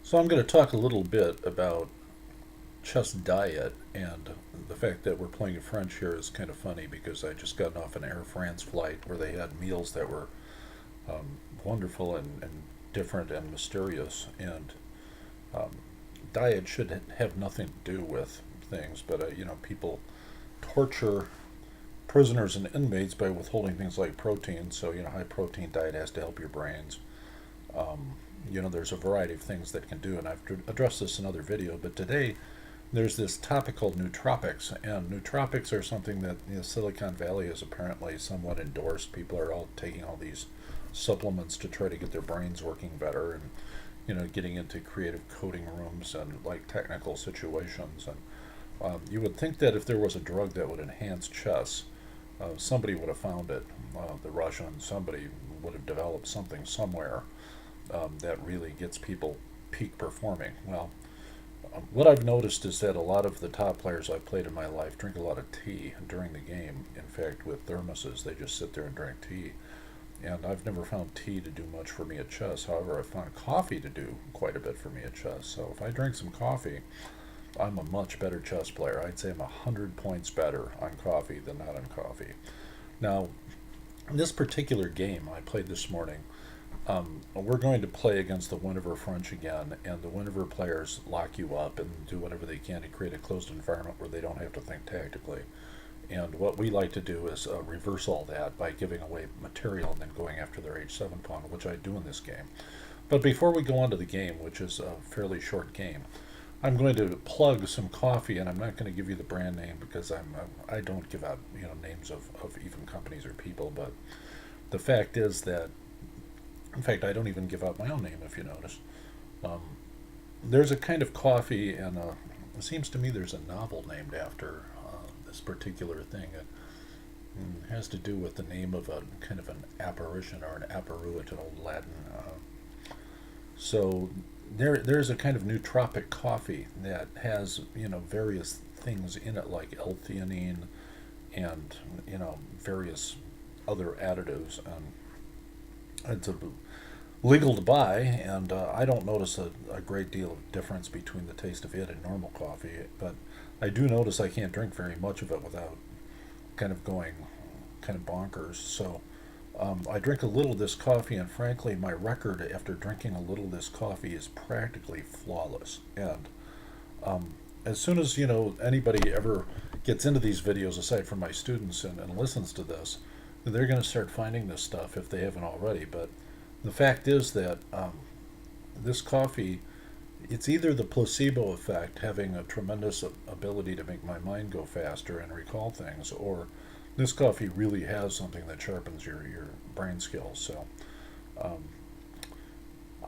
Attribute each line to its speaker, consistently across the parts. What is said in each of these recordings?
Speaker 1: So I'm going to talk a little bit about chess diet, and the fact that we're playing in French here is kind of funny because I just got off an Air France flight where they had meals that were wonderful and different and mysterious. And um, diet should have nothing to do with things, but people torture prisoners and inmates by withholding things like protein. So high protein diet has to help your brains. Um, there's a variety of things that can do, and I've addressed this in another video. But today, there's this topic called nootropics, and nootropics are something that Silicon Valley has apparently somewhat endorsed. People are all taking all these supplements to try to get their brains working better, and getting into creative coding rooms and like technical situations. And you would think that if there was a drug that would enhance chess, somebody would have found it. The Russians, somebody would have developed something somewhere that really gets people peak performing. Well, what I've noticed is that a lot of the top players I've played in my life drink a lot of tea during the game. In fact, with thermoses, they just sit there and drink tea. And I've never found tea to do much for me at chess. However, I've found coffee to do quite a bit for me at chess. So if I drink some coffee, I'm a much better chess player. I'd say I'm 100 points better on coffee than not on coffee. Now, in this particular game I played this morning, we're going to play against the Whenever French again, and the Whenever players lock you up and do whatever they can to create a closed environment where they don't have to think tactically. And what we like to do is reverse all that by giving away material and then going after their h7 pawn, which I do in this game. But before we go on to the game, which is a fairly short game, I'm going to plug some coffee, and I'm not going to give you the brand name because I don't give out names of even companies or people. But the fact is that, in fact, I don't even give out my own name if you notice. Um, there's a kind of coffee, and it seems to me there's a novel named after this particular thing. It has to do with the name of a kind of an apparition or an apparu, it's an old Latin. So there's a kind of nootropic coffee that has various things in it like L-theanine and various other additives, and it's legal to buy, and I don't notice a great deal of difference between the taste of it and normal coffee, but I do notice I can't drink very much of it without kind of going kind of bonkers. So I drink a little of this coffee, and frankly, my record after drinking a little of this coffee is practically flawless. And as soon as anybody ever gets into these videos, aside from my students, and listens to this, they're going to start finding this stuff if they haven't already. But the fact is that this coffee, it's either the placebo effect, having a tremendous ability to make my mind go faster and recall things, or this coffee really has something that sharpens your brain skills. So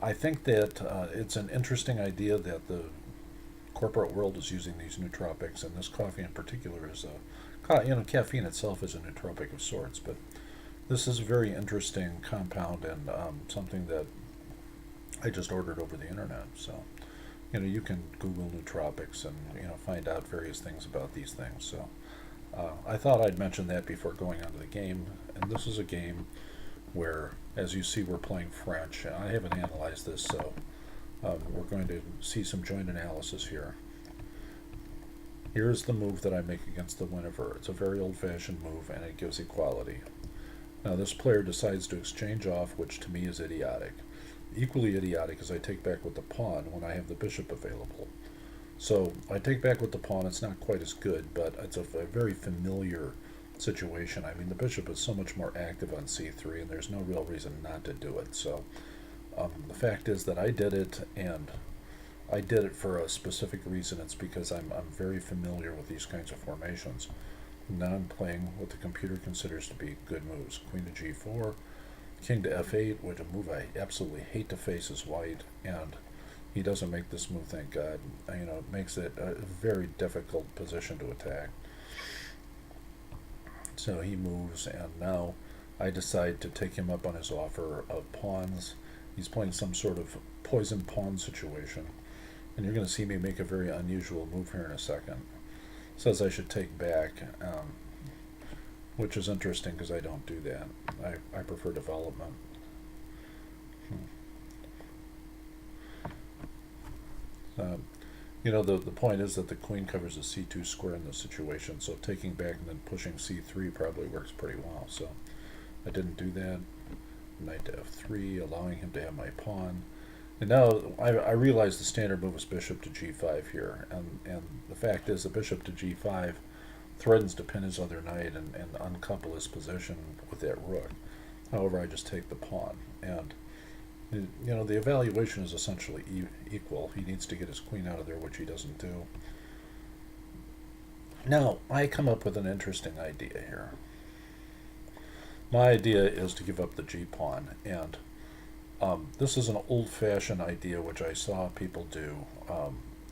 Speaker 1: I think that it's an interesting idea that the corporate world is using these nootropics, and this coffee in particular is caffeine itself is a nootropic of sorts, but this is a very interesting compound, and something that I just ordered over the internet. So you can Google nootropics and find out various things about these things. So I thought I'd mention that before going on to the game. And this is a game where, as you see, we're playing French. I haven't analyzed this, so we're going to see some joint analysis here. Here's the move that I make against the Whenever. It's a very old-fashioned move, and it gives equality. Now this player decides to exchange off, which to me is idiotic. Equally idiotic is I take back with the pawn when I have the bishop available. So I take back with the pawn. It's not quite as good, but it's a very familiar situation. I mean, the bishop is so much more active on c3, and there's no real reason not to do it. So the fact is that I did it, and I did it for a specific reason. It's because I'm very familiar with these kinds of formations. Now I'm playing what the computer considers to be good moves. Queen to g4, king to f8, which a move I absolutely hate to face as white, and he doesn't make this move, thank God. It makes it a very difficult position to attack. So he moves, and now I decide to take him up on his offer of pawns. He's playing some sort of poison pawn situation, and you're going to see me make a very unusual move here in a second. Says I should take back, which is interesting because I don't do that. I prefer development. Um, the point is that the queen covers a c2 square in this situation, so taking back and then pushing c3 probably works pretty well. So I didn't do that. Knight to f3, allowing him to have my pawn. And now I realize the standard move is bishop to g5 here, and the fact is the bishop to g5 threatens to pin his other knight and uncouple his position with that rook. However, I just take the pawn, and the evaluation is essentially equal. He needs to get his queen out of there, which he doesn't do. Now, I come up with an interesting idea here. My idea is to give up the g-pawn, and this is an old-fashioned idea which I saw people do,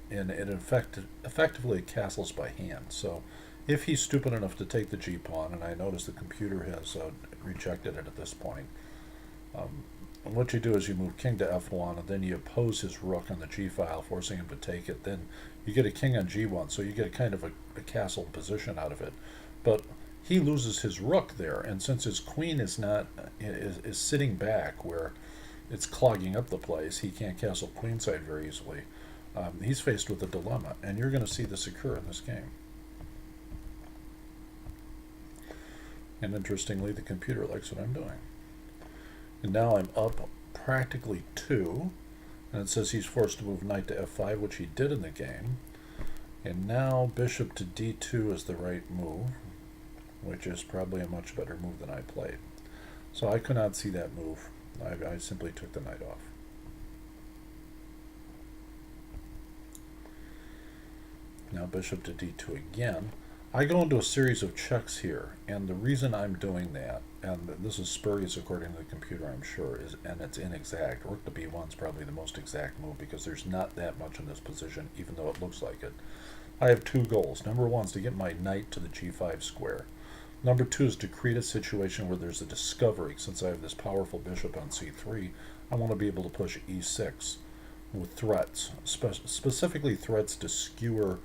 Speaker 1: and it effectively castles by hand. So if he's stupid enough to take the g-pawn, and I notice the computer has rejected it at this point, what you do is you move king to f1, and then you oppose his rook on the g-file, forcing him to take it. Then you get a king on g1, so you get kind of a castle position out of it. But he loses his rook there, and since his queen is not is sitting back where it's clogging up the place, he can't castle queenside very easily. He's faced with a dilemma, and you're going to see this occur in this game. And interestingly, the computer likes what I'm doing. And now I'm up practically 2, and it says he's forced to move knight to f5, which he did in the game. And now bishop to d2 is the right move, which is probably a much better move than I played. So I could not see that move. I simply took the knight off. Now bishop to d2 again. I go into a series of checks here, and the reason I'm doing that, and this is spurious according to the computer, I'm sure, and it's inexact. Rook to b1 is probably the most exact move because there's not that much in this position, even though it looks like it. I have two goals. Number one is to get my knight to the g5 square. Number two is to create a situation where there's a discovery. Since I have this powerful bishop on c3, I want to be able to push e6 with threats, specifically threats to skewer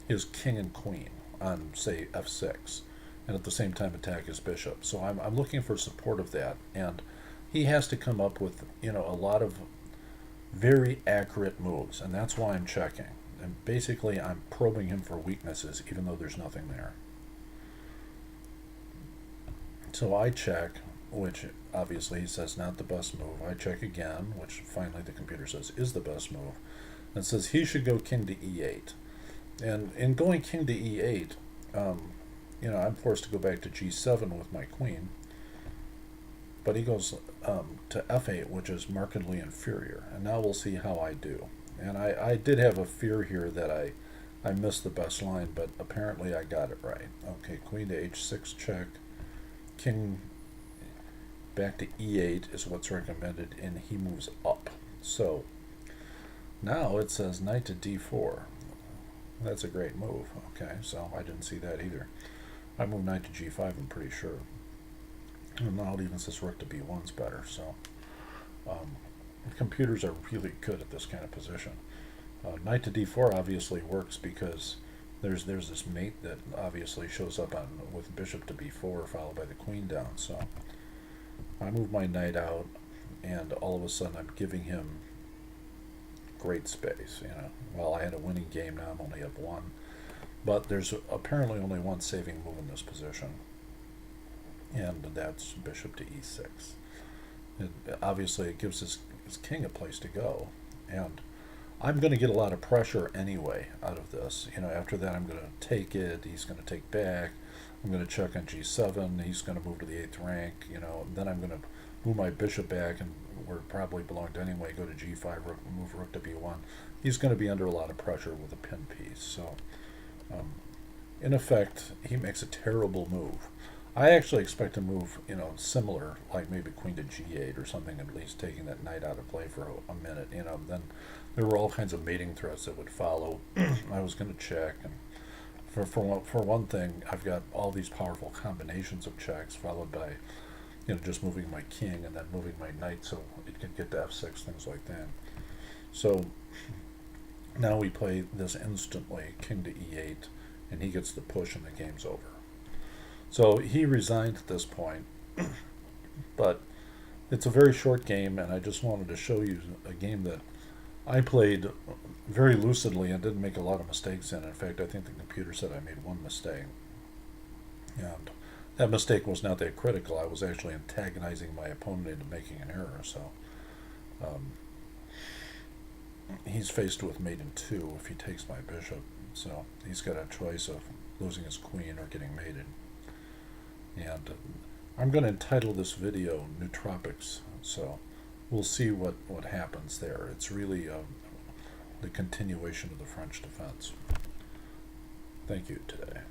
Speaker 1: his king and queen on, say, f6, and at the same time attack his bishop. So I'm looking for support of that, and he has to come up with a lot of very accurate moves, and that's why I'm checking. And basically I'm probing him for weaknesses, even though there's nothing there. So I check, which obviously he says not the best move. I check again, which finally the computer says is the best move. And it says he should go king to e8. And in going king to e8, I'm forced to go back to g7 with my queen. But he goes to f8, which is markedly inferior. And now we'll see how I do. And I did have a fear here that I missed the best line, but apparently I got it right. Okay, queen to h6 check. King back to e8 is what's recommended, and he moves up. So now it says knight to d4. That's a great move. Okay, so I didn't see that either. I moved knight to g5, I'm pretty sure. And now it even says rook to b1's better. So computers are really good at this kind of position. Knight to d4 obviously works because there's this mate that obviously shows up with bishop to b4 followed by the queen down. So I move my knight out, and all of a sudden I'm giving him great space. Well, I had a winning game, now I'm only up 1, but there's apparently only one saving move in this position, and that's bishop to e6. Obviously it gives his king a place to go, and I'm going to get a lot of pressure anyway out of this. After that I'm going to take it, he's going to take back, I'm going to check on g7, he's going to move to the 8th rank, and then I'm going to move my bishop back, and where it probably belonged anyway, go to g5, move rook to b1. He's going to be under a lot of pressure with a pin piece. So in effect, he makes a terrible move. I actually expect to move, similar, like maybe queen to g8 or something, at least taking that knight out of play for a minute. Then there were all kinds of mating threats that would follow. I was going to check, and for one thing, I've got all these powerful combinations of checks followed by, just moving my king and then moving my knight so it can get to f6, things like that. So now we play this instantly, king to e8, and he gets the push and the game's over. So he resigned at this point, but it's a very short game, and I just wanted to show you a game that I played very lucidly and didn't make a lot of mistakes in. In fact, I think the computer said I made one mistake. And that mistake was not that critical. I was actually antagonizing my opponent into making an error. So um, he's faced with mate in two if he takes my bishop. So he's got a choice of losing his queen or getting mated. And I'm going to entitle this video Nootropics. So we'll see what happens there. It's really the continuation of the French defense. Thank you today.